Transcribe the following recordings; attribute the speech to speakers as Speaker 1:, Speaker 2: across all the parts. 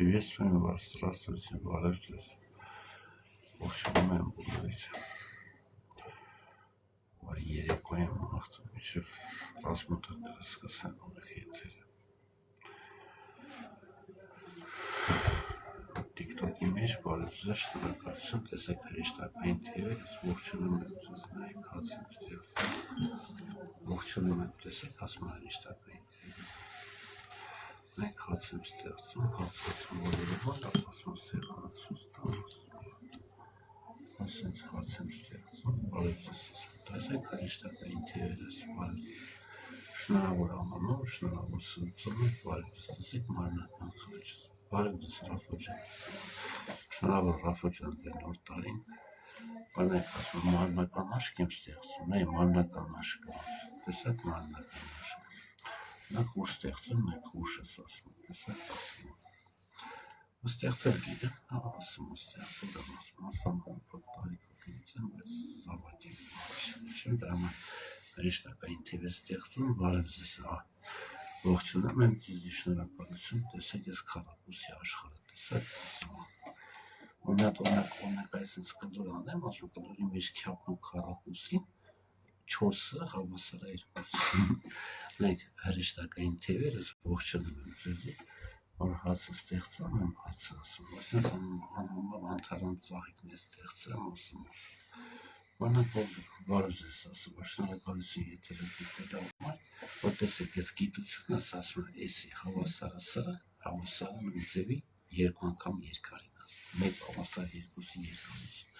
Speaker 1: Приветствуем вас, здравствуйте, բարևձեզ, ողջունում եմ բոլորիդ, բարի երեկո եմ աղթում, մինչև 18-ը սկսեմ ունեք եթերը, TikTok-ի մեջ բարևձեզ, շնորհակալություն, տեսեք հրեշտակային թևերս, ողջունում եմ ձեզ, նայեք հաց եմ ստեղծում, ողջունում եմ, տեսեք ասում հրեշտակային թևեր. Մենք հաց եմ ստեղծում, հացացում որովհետև ասում սեղանացուց տանոց, ասենց հաց եմ ստեղծում, բարևձեզ ասում, տեսեք հրեշտակային թևերս, բարևձեզ, շնորհավոր ամանոր, շնորհավոր սրծում, բարևձեզ, տեսեք մարմնական խաչս, բարևձեզ Ռաֆո ջան, շնորհավոր Ռաֆո ջան դեր նոր տարին, բարնեք ասում մարմնական աշկ եմ ստեղծում, մարմնական աշկ, տեսեք մարմնական աշկ. Մենք ուր ստեղծում ենք ուշս ասում, տեսակ ասում, ստեղծել գիտեմ, ասում ստեղծել եմ ասում, ասամ տարիքոտնից եմ, բայց զավակ եմ շեմ դրաման հրեշտակային թևեր ստեղծում, բարևձեզ, ողջունում եմ ձեզի շնորհակալություն, տեսեք ես քառակուսի աշխարհը, տեսակ ասում, օրինակ այսպես կլոր անեմ, ասում կլորի մեջ քյապն ու քառակուսին, 4-ը հավասար է 2-ին, մենք հրեշտակային թևերս ողջունում եմ ձեզի, որ հացը ստեղծում եմ, հացը ասում, այսպես անհամար անթարան ծաղիկն է ստեղծեմ, ասում, որնակ բարևձեզ ասում, շնորհակալություն եթերս դիտել համար, որ տեսեք ես գիտությունս ասում, էսի հավասարը սրա, հավասարը նույն ձևի 2 անգամ երկարին ասում, 1 հավասար 2-ի երկարություն,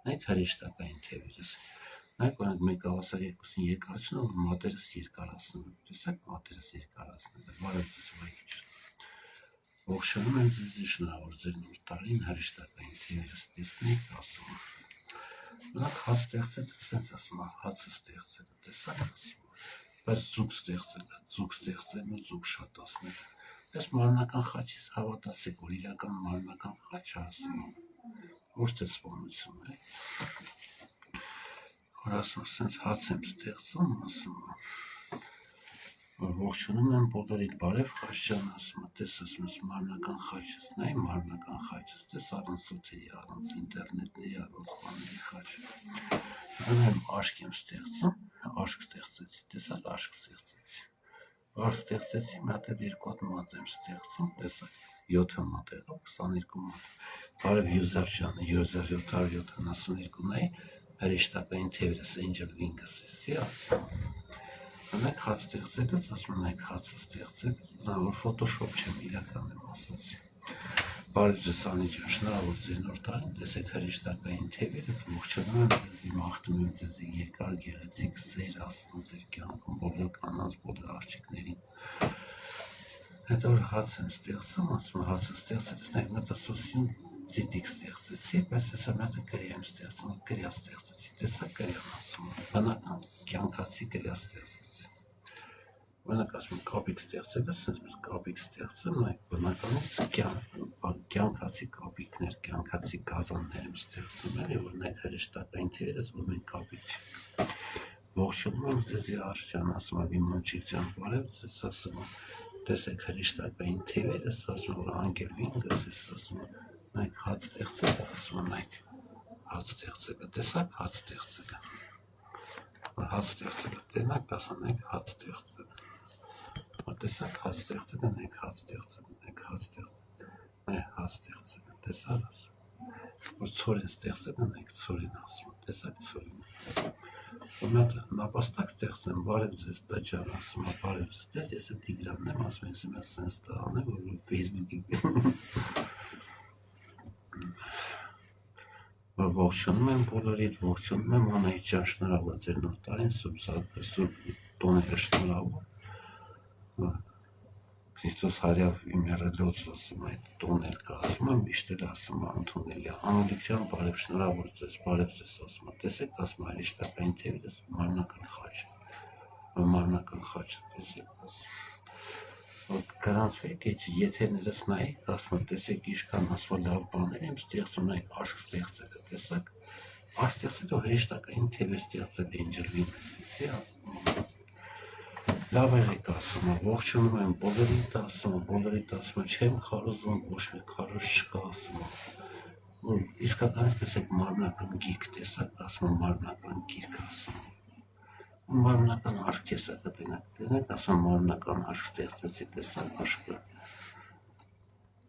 Speaker 1: մենք հրեշտակային թևերս Մենք օրինակ մեկ հավասար 2-ին երկարացնում, որ մատերս երկարացնում, տեսակ մատերս երկարացնում, բարևձեզ վայք ջան, ողջունում եմ ձեզ շնորհավոր ձեր նոր տարին հրեշտակային թևերս տեսնեք ասում, նրանք հաց ստեղծելը սենց ասում, հացը ստեղծելը, տեսակ ասում, բայց ձուկ ստեղծելը, ձուկ շատացնելը, այս մարմնական խաչից հավատացեք, որ իրական մարմնական խաչը ասում, ոչ թե սպանություն է, որ ասում, սենց հաց եմ ստեղծում, ասում, ողջունում եմ բոլորիդ բարև խաչ ջան, ասում, տես ասում ես մարմնական խաչս, նայ մարմնական խաչս, տես առանց սոթերի, առանց ինտերնետների, առանց բաների խաչ, եմ աշկ եմ ստեղծում, աշկ ստեղծեցի, տեսալ աշկ ստեղծեցի, աշկ ստեղծեցի, մի հատ էլ 2 հատ մատ եմ ստեղծում, տեսակ, 7 մատ եղավ, 22 մատ, բարև յուզեր ջանը, 772 նայ, հրեշտակային թևերս Angel Wings-ի ասում, մենք հաց ստեղծելուց, ասում ենք հացը ստեղծելուց, որ Photoshop չեմ իրական եմ ասացի, բարևձեզ Անի ջան, շնորհավոր ձեր նոր տարին, տեսեք հրեշտակային թևերս, ողջունում եմ ձեզի, մաղթում եմ ձեզի երկար գեղեցիկ սեր ասում ձեր կյանքում, բոլոր կանանց, բոլոր աղջիկներին, հետո որ հաց եմ ստեղծում, ասում հացը ստեղծելուց, նայ մտասոսին Ձիտիկ ստեղծեցի, բայց հեսա մի հատ կրի եմ ստեղծում, կրյա ստեղծեցի, տեսա կրյան ասում, բնական կյանքացի կրյա ստեղծեցի, բնակ ասում կապիկ ստեղծելը, սենց կապիկ ստեղծեմ, նայք բնականից կյանքացի կապիկներ, կյանքացի գազաններ եմ ստեղծում, էլի, որ նայք հրեշտակային թերես, որ մենք կապիկ չենք, ողջունում եմ ձեզի արժան, ասում Վիմանչիկ ջան, բարև ձեզ ասում, տեսեք հրեշտակային թևերս, ասում որ Angel Wings-ս ասում Նայք հաց ստեղծելը, ասում նայք հաց ստեղծելը, տեսակ հաց ստեղծելը, որ հաց ստեղծելը, տենակ ասում նայք հաց ստեղծելը, որ տեսակ հաց ստեղծելը, նայք հաց ստեղծելը, նայք հաց ստեղծելը, նայք հաց ստեղծելը, տեսակ ասում, որ ցորեն ստեղծելը, նայք ցորեն ասում, տեսակ ցորեն, որ մի հատ նապաստակ ստեղծեմ, բարև ձեզ տաճար ասում, բարև ձեզ, տես ես եմ Տիգրանն եմ, ասում ես եմ ես սենց տղան եմ, որ Facebook-ի Ողջունում եմ բոլորիդ, ողջունում եմ Անահիտ ջան, շնորհավոր ձեր նոր տարին, սուրբ տոները շնորհավոր, Քրիստոս հարյավ իմ եռելոց ասում այդ տոն էլ կա, ասում եմ, միշտ էլ ասում Անթոնելի, Անոլիկ ջան, բարև շնորհավոր ձեզ ասում, տեսեք ասում հրեշտակային թևերս մարմնական խաչը, տեսեք ասում, գրանցվեք, եթերներս նայեք, ասում տեսեք իշքան ասում լավ բաներ եմ ստեղծում, նայեք աշկ ստեղծելը, տեսակ, աշկ ստեղծելը հրեշտակային թևեր ստեղծել Angel Wings-ի, լավ եղեք ասում եմ, ողջունում եմ բոլորիդ ասում եմ, չեմ քարոզում, ոչ մի քարոզ չկա ասում եմ, որ իսկականից տեսեք մարմնական գիրք տեսակ ասում եմ, մարմնական գիրք ասում եմ, մարմնական աշկ եսա կտենակ ասում եմ, մարմնական աշկ ստեղծեցի տեսակ աշկը,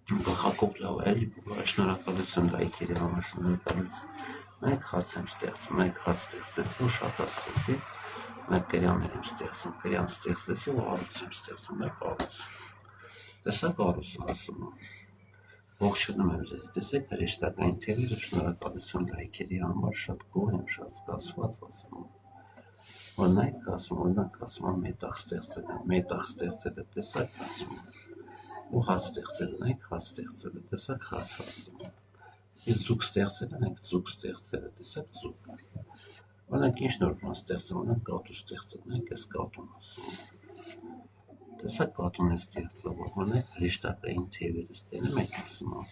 Speaker 1: գլխակով լավ էլի, շնորհակալություն լայքերի համար, շնորհակալություն, մեկ հաց եմ ստեղծում, մեկ հաց ստեղծեցի, որ շատացրեցի, մեկ կրյաններ եմ ստեղծում, կրյան ստեղծեցի ու առուց եմ ստեղծում, մեկ առուց, տեսակ առուծը ասում եմ, ողջունում եմ ձեզ, տեսեք հրեշտակային թևերը, շնորհակալություն լայքերի համար, շատ գոհ եմ, շատ զգացված ասում եմ, օրինակ ասում, մետաղ ստեղծել է, տեսակ ասում եմ, ու հաց ստեղծել ենք, հաց ստեղծել է, տեսակ հաց ասում եմ, իսկ ձուկ ստեղծել ենք, ձուկ ստեղծել է, տեսակ ձուկ, օրինակ ինչ նոր բան ստեղծել, օրինակ կատու ստեղծել ենք, ես կատուն ասում եմ, տեսակ կատուն է ստեղծել, օրինակ հրեշտակային թևերս տենում ենք ասում եմ,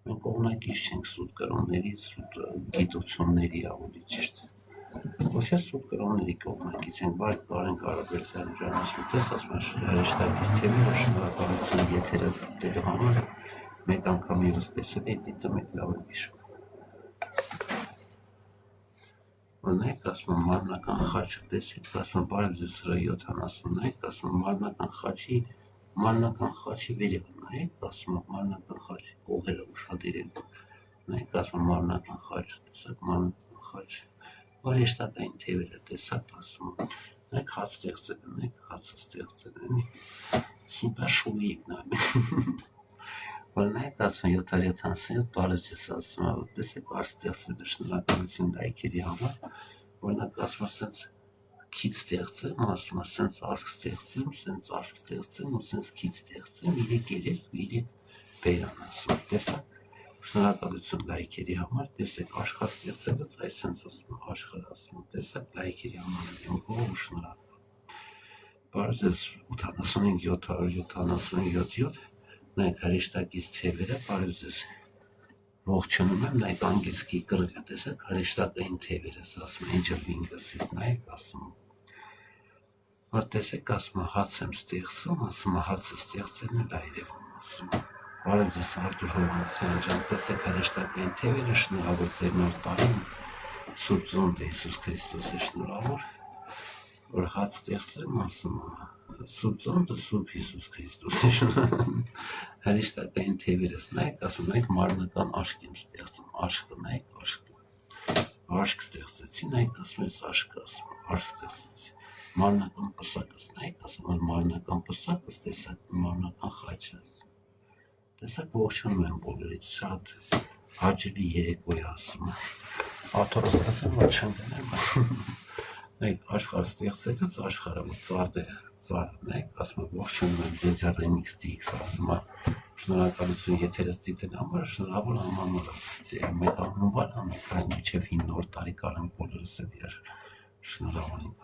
Speaker 1: մենք կողմնակից չենք սուտ կրոնների, սուտ գիտությունների ավելի ճիշտ, ոչ է սուտ կրոնների կողմնակից ենք, բայց Կարեն Կարապետյան ջան ասում, ես ասում եմ հրեշտակից թևերը շնորհակալություն եթերս դիտելու համար, մեկ անգամ ևս տեսել եք դիտում եք լավ եմ հիշում։ Օրինակ ասում եմ մարմնական խաչը տեսեք, ասում եմ բարև ձեզ սրա 70 նայեք, ասում եմ մարմնական խաչի վերևը նայեք, ասում եմ մարմնական խաչի կողերը ուշադիրել, նայեք ասում եմ մարմնական խաչ, տեսակ մարմնական խաչ, հրեշտակային թևերը տեսակ ասում եմ, նայեք հաց ստեղծել են, նայեք հացը ստեղծել են, սուպեր շուի եք նայեք, օրինակ ասում եմ 777 բարև ձեզ ասում եմ, տեսեք արդ ստեղծել է շնորհակալություն լայքերի համար, օրինակ ասում եմ սենց քիչ ստեղծեմ, ասում եմ սենց աշկ ստեղծեմ ու սենց քիչ ստեղծեմ, 3 երես ու 3 բերան ասում եմ, տեսակ շնորհակալություն լայքերի համար, տեսեք աշխարհ ստեղծելուց այս սենց ասում եմ, աշխարհ ասում եմ, տեսակ լայքերի համար եմ գոհ ու շնորհակալ։ Բարև ձեզ 85777 նայեք հրեշտակից թևերը, բարև ձեզ ողջունում եմ, նայեք անգելսկի կռիլը, տեսեք հրեշտակային թևերս ասում եմ, Angel Wings-ից նայեք ասում եմ, որ տեսեք ասում եմ, հաց եմ ստեղծում, ասում եմ, հացը ստեղծելն էլ այրևում ասում եմ, բարև ձեզ Արտուր Հովհաննիսյան ջան, տեսեք հրեշտակային թևերը, շնորհավոր ձեր նոր տարին, Սուրբ Ծնունդ Հիսուս Քրիստոսի շնորհավոր, որ հաց ստեղծեմ, ասում եմ, Սուրբ Ծնունդը Սուրբ Հիսուս Քրիստոսի հրեշտակային թևերս նայեք, ասում նայեք մարմնական աշկ եմ ստեղծում, աշկը նայեք, աշկ ստեղծեցի, նայեք ասում ես աշկը ասում, աշկ ստեղծեցի, մարմնական պսակս նայեք, ասում որ մարմնական պսակս տեսակ, մարմնական խաչը ասում, տեսակ ողջունում եմ բոլորից, շատ հաճելի երեկոյ ասում եմ, աթորս տեսեմ, որ չեմ գնեմ ասում, նայեք աշխարհ ստեղծելուց աշխարհը որ ծարդերը նայեք ասում եմ ողջունում եմ Ջեզա Remix DX ասում եմ շնորհակալություն եթերս դիտել համար շնորհավոր անմամուր ասացի մեկ անհունվար մեկ այն միջև 5 նոր տարի կարան բոլորս էլ իրար շնորհավոր ենք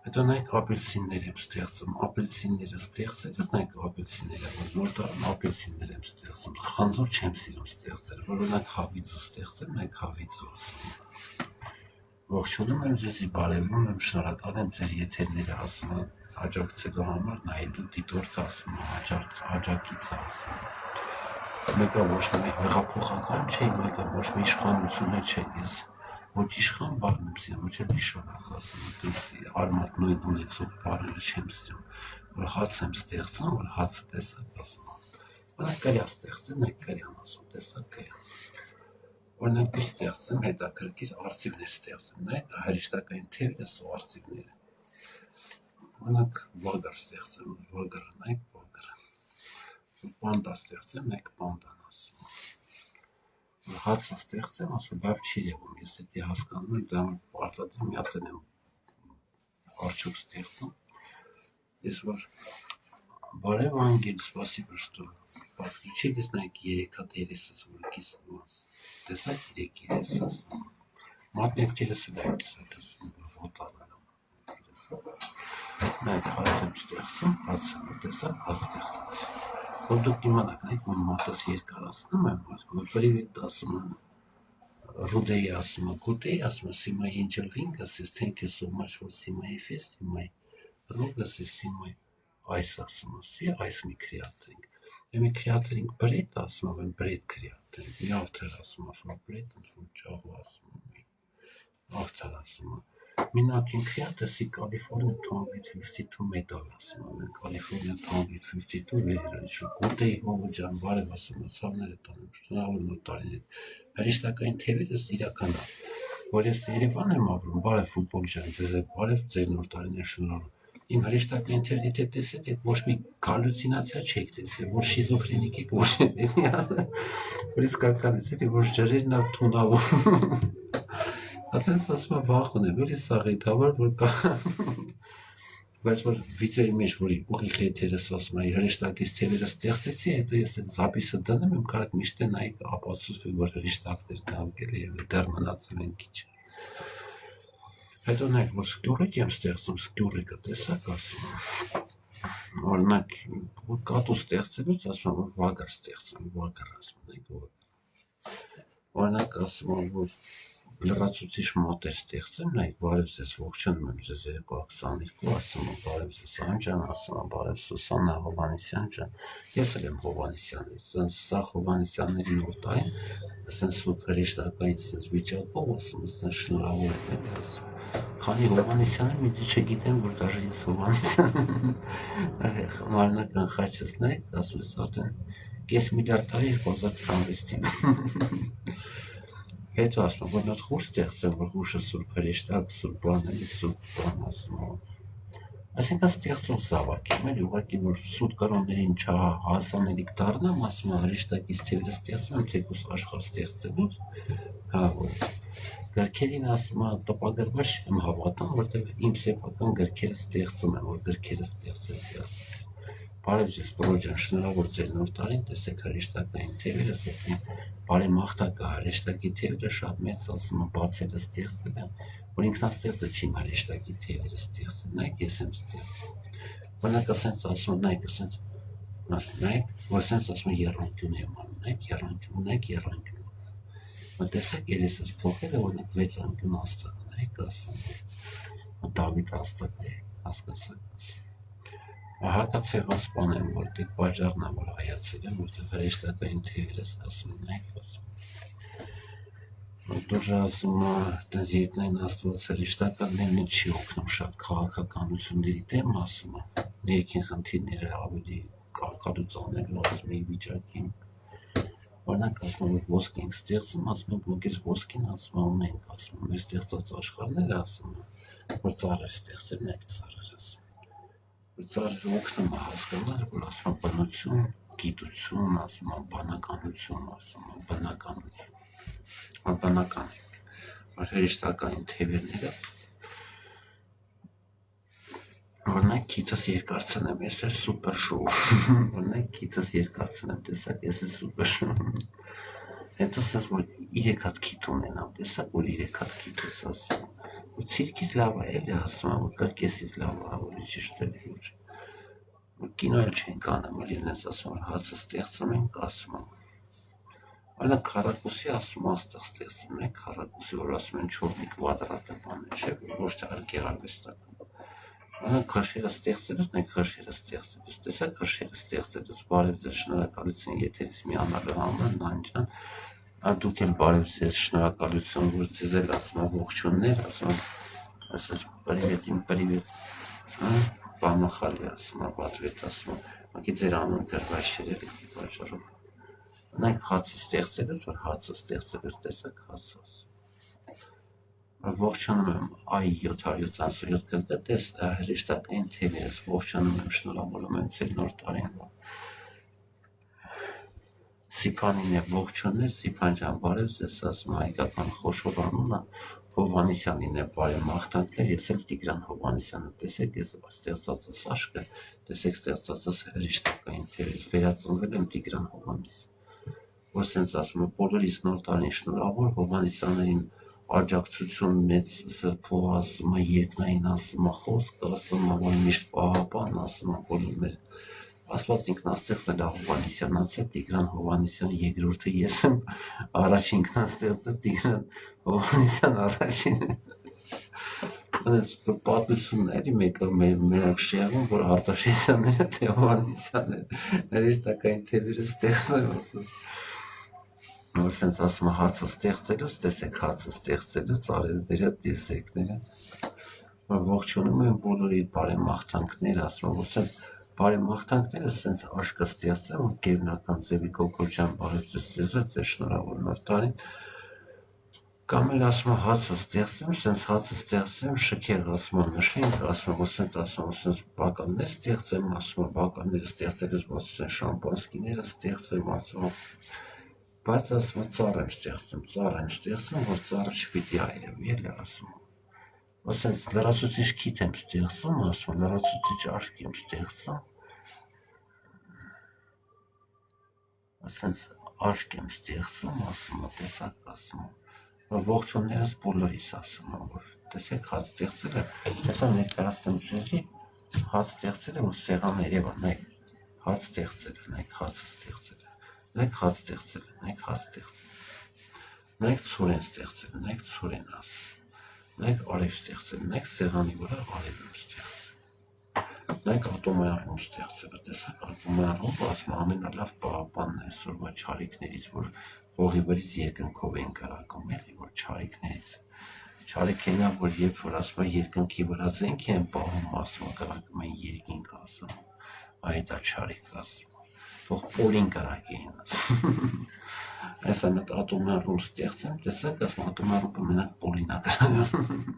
Speaker 1: հետո նայեք ապելսիններ եմ ստեղծում ապելսինները ստեղծելուց նայեք ապելսինները որ նոր տարում ապելսիններ եմ ստեղծում խանձոր չեմ սիրում ստեղծել որ օրինակ հավիձու ստեղծել նայեք հավիձու ասում ողջունում եմ ձեզի բարևում եմ շնորհակալ եմ ձեր եթերները ասում եմ աջակցելու համար նայելու դիտորդ ասում եմ աջակից ասում մեկը ոչ մի հեղափոխական չէ մեկը ոչ մի իշխանություն չէ ես ոչ իշխան բառն եմ սիրում ոչ էլ իշխանախ ասում ես արմատ նույն ունեցող բառերը չեմ սիրում որ հաց եմ ստեղծում որ հացը տեսակ ասում օրինակ կրյան ստեղծեմ մեկ կրյան ասում տեսակ կրյան օրինակ մի ստեղծեմ հետաքրքիր արծիվներ ստեղծեմ նայեք հրեշտակային թևերս ու արծիվները օրինակ վագար ստեղծեմ վագարը նայեք վագարը պանդա ստեղծեմ նայեք պանդան ասում հացը ստեղծեմ ասում լավ չի եղում ես էդի հասկանում եմ դա պարտադիր մի հատ եմ արջուկ ստեղծում ես որ բարև անգել սպասիբо что подключились նայեք 3 հատ երեսս որ կիսում տեսակ 3 երեսս մատնեք երեսը դայքս ոտալը նայեք հաց եմ ստեղծում հաց տեսակ հաց ստեղծեցի որ դուք իմանաք նայեք որ մատս երկարացնում եմ որ պրիվետ ասում եմ Ռուդեի ասում եմ գուտեի ասում եմ Սիմայի Angel Wings says thank you so much for seeing my face my Դրոգս է սիմայ այս ասում ասի, այս մի քրիատենք։ Մի քրիատենք բրետ ասում եմ, բրետ քրիատենք, մի ավթեր ասում ասում բրետ ընդվում ճաղու ասում ավթեր ասում Minacin creatasi California 252 medal ասում են California 252 վերջը գուտեի հողջան բարև ասում ցավները տանում շնորհավոր տարիներ հրեշտակային թևերս իրական է որ ես Երևան եմ ապրում բարև ֆուտբոլիան ձեզ բարև ձեր նոր տարիներ շնորհավոր իմ հրեշտակային թևերի թե տեսել եք ոչ մի հալյուցինացիա չեք տեսել որ շիզոֆրենիկ եք ոչ որ իսկական է որ ջրերն ավ թունավոր Atens ասում վախ ունեմ, էլի սաղեթավոր, որ կա, բայց որ վիդեոյի մեջ, որ ուղիղ եթերս ասում է, հրեշտակից թևերը ստեղծեցի, հետո ես այդ զապիսը դնում եմ, կարակ միշտ է նայեք ապացուցվի, որ հրեշտակներ կանգել և դեռ մնացել են քիչ։ Հետո նայեք, որ սկյուրիկ եմ ստեղծում, սկյուրիկը տեսակ ասում եմ, օրինակ, կատու ստեղծելուց ասում եմ, որ վագր ստեղծում, վագր ասում եմ, օրինակ ասում եմ, որ լրացուցիչ մատեր ստեղծեմ, նայեք, բարև ձեզ ողջունում եմ ձեզ 222 ասում եմ, բարև ձեզ Անջան ասում եմ, բարև Սուսաննա Հովհաննիսյան ջան, ես էլ եմ Հովհաննիսյանից, սա Հովհաննիսյանների նոր տարին, ասեն սուրբ հրեշտակային սենց վիճակով ասում, ասեն շնորհավոր եմ ասում, քանի Հովհաննիսյանը միցի չգիտեմ, որ դաժե ես Հովհաննիսյան մարմնական խաչս նայեք, ասում ես արդեն կես միլիարդ տարի 2026-ին Հետո ասում, որ նա խուր ստեղծեմ, որ խուշը սուրբ հրեշտակ, սուրբ բաների, սուրբ բան ասում Այսինքն ստեղծող զավակ եմ, էլի ուղղակի, որ սուտ կրոններին չհասանելիք դառնամ, ասում հրեշտակից թևերը ստեղծում եմ, թեկուս աշխարհ ստեղծելուց, որ գրքերին ասում տպագրված եմ հավատում, որտեղ իմ սեփական գրքերը ստեղծում եմ, որ գրքերը ստեղծեցի ասում Բարև ձեզ բրոջան, շնորհավոր ձեր նոր տարին, տեսեք հրեշտակային թևերս, ասում բարեմաղթակը հրեշտակի թևերը շատ մեծ ասում բացելը ստեղծել եմ, որ ինքնաստեղծը չի իմ հրեշտակի թևերը ստեղծել, նայեք ես եմ ստեղծել, բնակ ասենց ասում, նայեք ասենց, նայեք, որ ասենց ասում եռանկյուն եմ անում, նայեք եռանկյուն, տեսեք երեսս փոխել է, օրինակ 6 անկյուն աստղ, նայեք ասում, Դավիթ աստղ է, հասկացաք Հակացեղած բան եմ, որ դիք բաժարն եմ, որ հայացել եմ, որտեղ հրեշտակային թևերս ասում եմ, նայք ասում։ Դուժը ասում տենց երկնային աստված հրեշտականներն չի օգնում շատ քաղաքականությունների դեմ ասում ներքին խնդիրները ավելի կարկալուծանելու ասում էի վիճակին։ Օրինակ ասում որ ոսկ ենք ստեղծում, ասում ենք որ ես ոսկին ասում ունենք, ասում մեր ստեղծած աշխարհները ասում որ ծառեր ստեղծել, նայք ծառեր ասում Ծառերը օգնում է հասկանալ, որ ասում բնություն, գիտություն, ասում բանականություն, ասում բնական որ հրեշտակային թևերները օրինակ քիթս երկարցնեմ, ես էլ սուպեր շոու, օրինակ քիթս երկարցնեմ, տեսակ, ես էլ սուպեր շոու, հետո ասած, որ 3 հատ քիթ ունենամ, տեսակ, որ 3 հատ քիթս ասում որ ցիրկից լավ է, էլի ասում եմ, որ կրկեսից լավ է, որ ճիշտ է, որ կինո էլ չենք անում, էլի նենց ասում, որ հացը ստեղծում ենք, ասում եմ, Օրինակ քառակուսի ասում աստղ ստեղծում ենք, քառակուսի, որ ասում են չորնի կվադրատը բան է, չէ, ոչ թե գեղարվեստական։ Օրինակ քրշերը ստեղծելուց, նայեք քրշերը ստեղծելուց, տեսակ քրշերը ստեղծելուց, բարև ձեզ շնորհակալություն, եթերից միանալու համար, Նանջան, դուք էլ բարև ձեզ շնորհակալություն, որ ձեզ էլ ասում եմ ողջուններ, ասում ասած պրիվետ, իմ պրիվետ, բամախալի ասում, պատվետ ասում, մակի ձեր անուն գրված շերել եք պատճառով։ Նայք հացը ստեղծելուց, որ հացը ստեղծելուց, տեսակ հացը ասում։ Ողջունում եմ այ 777 կգտես հրեշտակային թևերս, ողջունում եմ, շնորհավորում եմ ձեր նոր տարին։ Սիփանին է ողջուններ, Սիփան ջան, բարև ձեզ, ասում հայկական խոշոր անունը Հովհաննիսյանին է բարև մաղթանքներ, ես էլ Տիգրան Հովհաննիսյանը, տեսեք, ես ստեղծածս աշկը, տեսեք ստեղծածս հրեշտակային թևերս, վերածնվել եմ Տիգրան Հովհաննիսյան, որ սենց ասում եմ, բոլորիս նոր տարին շնորհավոր Հովհաննիսյաններին աջակցություն մեծ սրբով ասում է, երկնային ասում է, խոսք ասում է, որ միշտ պահապան ասում է, բոլոր մեր Աստված ինքնաստեղծել է Հովհաննիսյանացը, Տիգրան Հովհաննիսյան երկրորդը ես եմ, առաջ ինքնաստեղծել Տիգրան Հովհաննիսյան առաջին Այս պատմությունների մեկը մենակ շեղում, որ Արտաշեսյանները թե Հովհաննիսյանները հրեշտակային թևերը ստեղծել ասում։ Որ սենց ասում հացը ստեղծելուց, տեսեք հացը ստեղծելուց արևները դիրսերքները որ ողջունում են բոլորի բարեմաղթանքները, ասում որ սենց բարեմաղթանքները սենց աշկը ստեղծեմ, որ գերնական ձևի Գոգորջյան բարև ձեզ ձեզ շնորհավոր նոր տարին կամ էլ ասում հացը ստեղծեմ, սենց հացը ստեղծեմ, շքեղ ասում նշենք, ասում որ սենց բականներ ստեղծեմ, ասում բականները ստեղծելուց բաց սենց շամպանսկիները ստեղծեմ, ասում բայց ասում ծառ եմ ստեղծում, որ ծառը չպիտի այրվի, էլի ասում ասենց լրացուցիչ քիթ եմ ստեղծում, ասում լրացուցիչ աշկ եմ ստեղծում, ասենց աշկ եմ ստեղծում, ասում տեսակ ասում որ ողջուններս բոլորիս ասում որ տեսեք հաց ստեղծելը, տեսա ներկայացնում ձեզի հաց ստեղծելը, որ սեղան երևա, նայք հաց ստեղծելը, նայք հացը ստեղծելը, նայք հաց ստեղծելը, նայք հաց ստեղծելը, նայք ցորեն ստեղծելը, նայք ցորեն ասում նայք արև ստեղծել, նայք սեղանի վրա արև եմ ստեղծել, նայք ատոմային ռում ստեղծելը, տեսակ ատոմային ռումը ասում ամենալավ պահապանն է այսօրվա չարիքներից, որ հողի վրից երկնքով են կրակում, էլի, որ չարիքներից, չարիք ենա, որ երբ որ ասում երկնքի վրա զենք են պահում, ասում կրակում են երկինք ասում, այդ չարիք ասում, թող օրին կրակեին ասում, այս ամետ ատոմային ռում ստեղծեմ, տեսակ ասում ատոմային ռումը մենակ պոլինա կրակում,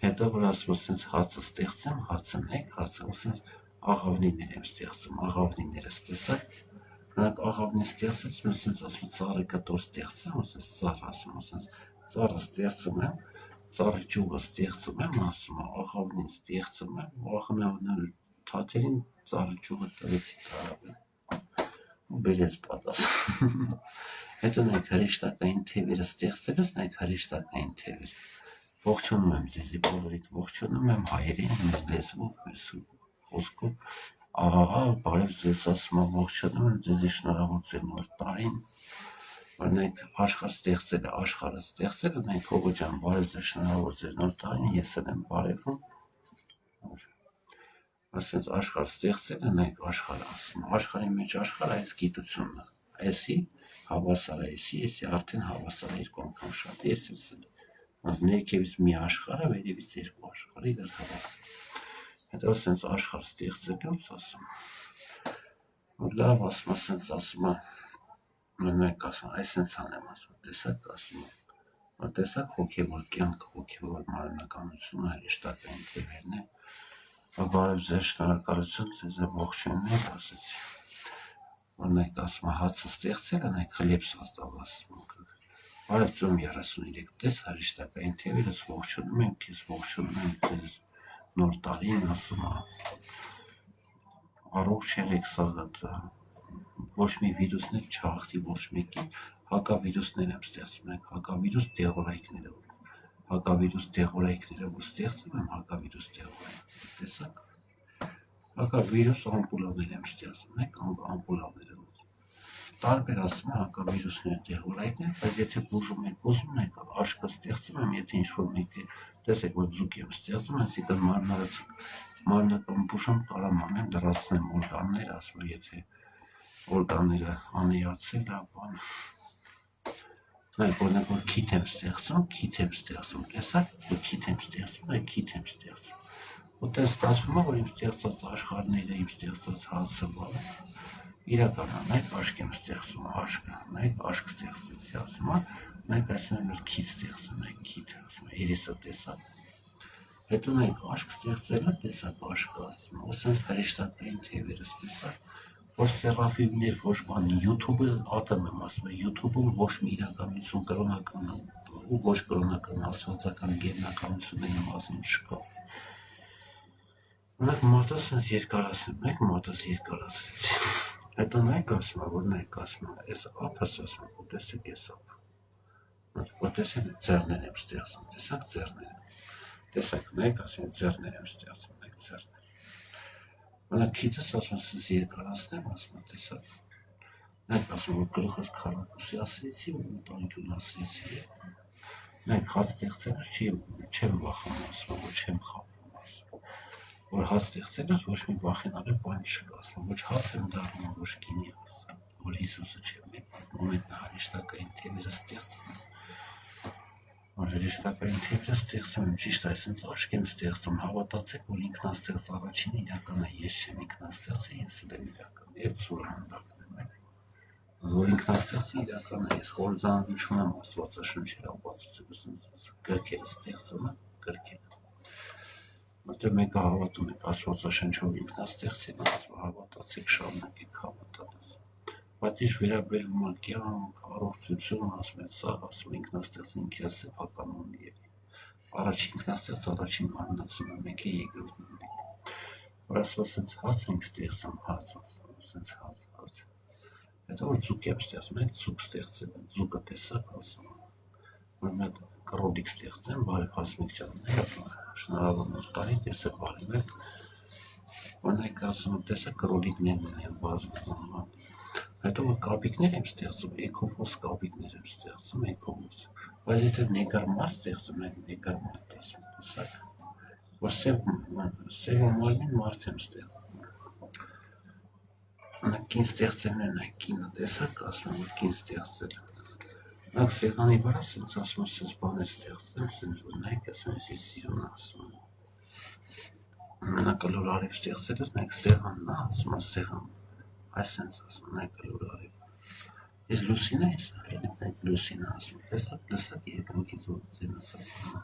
Speaker 1: հետո որ ասում սենց հացը ստեղծեմ, հացը նայք, հացը սենց աղավնիներ եմ ստեղծում, աղավնիները ստեսակ, նրանք աղավնի ստեղծում, սենց ասում ծառի կտոր ստեղծեմ, սենց ծառ ասում, սենց ծառը ստեղծում եմ, ծառի ճյուղը ստեղծում եմ, ասում աղավնին ստեղծում եմ, աղավնի թաթերին ծառի ճյուղը տվեցի ծառավեն, ու բերեց պատասխան, հետո նայք հրեշտակային թևերը ստեղծելուց, նայք հրեշտակային թևեր, ողջունում եմ ձեզի բոլորիդ, ողջունում եմ հայերին, մեր լեզվով, մեր խոսքով, բարև ձեզ ասում ողջունում եմ ձեզի շնորհավոր ձեր նոր տարին, որ նայք աշխարհը ստեղծելը, նայք Հովոջան, բարև ձեզ շնորհավոր ձեր նոր տարին, ես էլ եմ բարևում, ասենց աշխարհ ստեղծելը, նայք աշխարհը ասում, աշխարհի մեջ աշխարհը այս գիտությունն է, այսի հավասար է, այսի արդեն հավասար է երկու անգամ շատ, ես ներքևից մի աշխարհ է, վերևից երկու աշխարհ իրար հավասար։ Հետո սենց աշխարհ ստեղծելուց ասում, որ լավ ասում, սենց ասում, նայք ասում, այս սենց անեմ ասում, տեսակ ասում, որ տեսակ հոգևոր կյանք, հոգևոր մարմնականությունը, հրեշտակային թևերն է, բարև ձեր շնորհակալություն, ձեզ ողջույններ ասեցի, որ նայք ասում, հացը ստեղծելը, նայք խլիեպ սաստավ ասում, բարև ձում 33 տես հրեշտակային թևերս ողջունում եմ քեզ, ողջունում եմ ձեզ նոր տարին ասում առողջ եղեք սաղատ ոչ մի վիրուսներ չհաղթի ոչ մեկին հակավիրուսներ եմ ստեղծում ենք հակավիրուս դեղորայքներով ստեղծում եմ հակավիրուս դեղորայք տեսակ հակավիրուս ամպուլաներ եմ ստեղծում ենք ամպուլաներով տարբեր ասում հակավիրուսներ դեղորայքներ, բայց եթե բուժում եք ուզում եք, աշկը ստեղծում եմ, եթե ինչ-որ մեկը տեսեք, որ ձուկ եմ ստեղծում, այսինքն մարմնական բուժում կարամ անեմ, լրացնեմ օրգանները, ասում եթե օրգանները անիացել, ապան նայք, օրինակ, որ քիթ եմ ստեղծում, տեսակ, որ քիթ եմ ստեղծում, Ոտեն ստացվում է, որ իմ ստեղծած աշխարհները, իմ ստեղծած հացը բանը, իրականա, նայք աշկ եմ ստեղծում, նայք աշկ ստեղծեցի, ասում, նայք այսինքն մեր քիթ ստեղծում, նայք քիթ, ասում, երեսը տեսակ, հետո նայք աշկ ստեղծելը, տեսակ աշկը, ասում, ոսենց հրեշտակային թևերս տեսակ, որ սերաֆիմներ ոչ բան, YouTube-ը ատեմ եմ ասում, YouTube-ում ոչ մի իրականություն կրոնական ու ոչ կրոնական աստվածական գերնականություններ եմ ասում չկա։ Նայք մատս սենց երկարացնեմ, նայք մատս երկարացրեցի։ Հետո նայք ասում, որ նայք ասում, այս ափս ասում, որ տեսեք այս ափ։ Որ տեսեք ձեռներ եմ ստեղծում, տեսակ ձեռները։ Տեսակ նայք ասում, ձեռներ եմ ստեղծում, նայք ձեռներ։ Նայք քիթս ասում, սենց երկարացնեմ, ասում, տեսակ։ Նայք ասում, որ գլուխս քառակուսի ասրեցի, ու տանկյուն ասրեցի։ Մենք հաց ստեղծելուց չեմ վախենում, ասում եմ, որ չեմ խաբում, ասում որ հաց ստեղծելուց ոչ մի վախենալու բան չկա, ասում ոչ հաց եմ դառնում, ոչ գինի, ասում որ Հիսուսը չէ, մեկ մոմենտ հրեշտակային թևերը ստեղծում որ հրեշտակային թևերը ստեղծում եմ, ճիշտ այսինքն աչք եմ ստեղծում, հավատացեք, որ ինքնաստեղծ առաջինը իրական է, ես չեմ ինքնաստեղծը, ես եմ իրական, այդ սուրհանդակն եմ, որ ինքնաստեղծը իրական է, ես խորհրդանշում եմ Աստվածաշնչի ապացուցությունից, գրքերը ստեղծում եմ, գրքերը, որտեղ մեկը հավատում եք Աստվածաշնչով ինքնաստեղծին, հավատացեք, շարունակեք հավատալ, բայց ինչ վերաբերվում է կյանք, առողջություն, ասում են, սաղ, ասում ինքնաստեղծ ինքը սեփական ունի առաջին ինքնաստեղծ առաջին մարմնացնում է մեկը երկրորդն ունի որ ասած հաց ենք ստեղծում հաց ասած հաց հետո որ ձուկ եմ ստեղծում ենք ձուկ ստեղծել են ձուկը տեսակ ասում որ մեկ կռոլիկ ստեղծեմ բարև հասմիկ ջան շնորհակալ եմ տարի տեսա բարև եք օրինակ ասում տեսա կռոլիկներն են բազում հետո կապիկներ եմ ստեղծում, էկոֆորս կապիկներ եմ ստեղծում, էկոֆորս, բայց եթե նեկարմարտ ստեղծում եմ, նեկարմարտ ասում, տեսակ, որ սևոմալին մարդ եմ ստեղծում, կին ստեղծելն են այն կինը տեսակ ասում, որ կին ստեղծել, նակ սեղանի վրա սենց ասում, սենց բան է ստեղծել, սենց որ նայք ասում, ես սիրուն ասում, մենակալոր արև ստեղծել, նայք սեղանն ասում, սեղան, այսենց ասում, նայքալոր արև, ես լուսին է ես նայք լուսին ասում, լսակ երկանքից որ ձեն ասում,